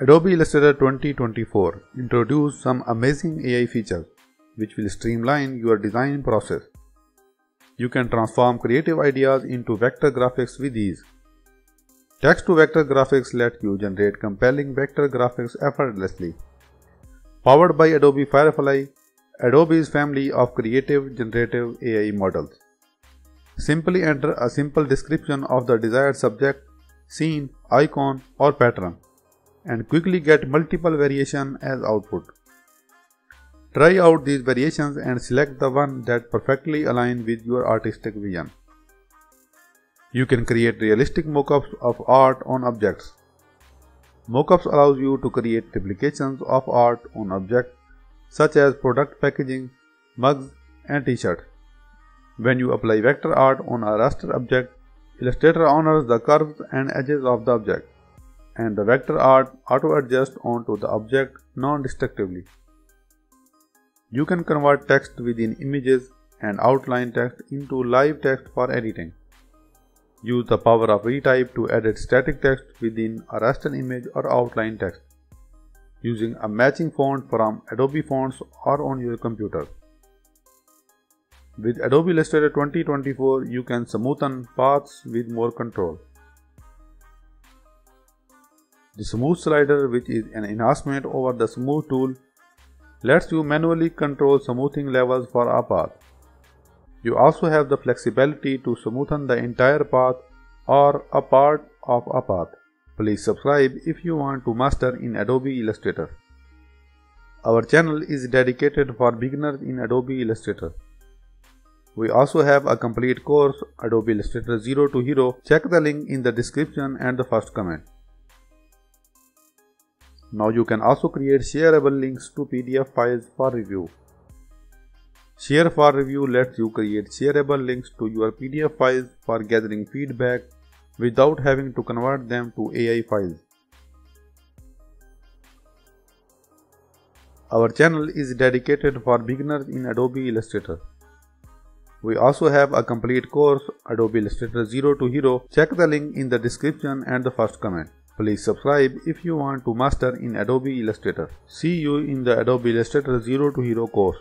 Adobe Illustrator 2024 introduced some amazing AI features which will streamline your design process. You can transform creative ideas into vector graphics with ease. Text-to-vector graphics let you generate compelling vector graphics effortlessly. Powered by Adobe Firefly, Adobe's family of creative generative AI models. Simply enter a simple description of the desired subject, scene, icon, or pattern, and quickly get multiple variations as output. Try out these variations and select the one that perfectly aligns with your artistic vision. You can create realistic mockups of art on objects. Mockups allows you to create replications of art on objects such as product packaging, mugs, and t-shirts. When you apply vector art on a raster object, Illustrator honors the curves and edges of the object, and the vector art auto-adjusts onto the object non-destructively. You can convert text within images and outline text into live text for editing. Use the power of retype to edit static text within a raster image or outline text, using a matching font from Adobe Fonts or on your computer. With Adobe Illustrator 2024, you can smoothen paths with more control. The Smooth slider, which is an enhancement over the Smooth tool, lets you manually control smoothing levels for a path. You also have the flexibility to smoothen the entire path or a part of a path. Please subscribe if you want to master in Adobe Illustrator. Our channel is dedicated for beginners in Adobe Illustrator. We also have a complete course, Adobe Illustrator 0 to Hero. Check the link in the description and the first comment. Now you can also create shareable links to PDF files for review. Share for Review lets you create shareable links to your PDF files for gathering feedback without having to convert them to AI files. Our channel is dedicated for beginners in Adobe Illustrator. We also have a complete course, Adobe Illustrator 0 to Hero. Check the link in the description and the first comment. Please subscribe if you want to master in Adobe Illustrator. See you in the Adobe Illustrator 0 to Hero course.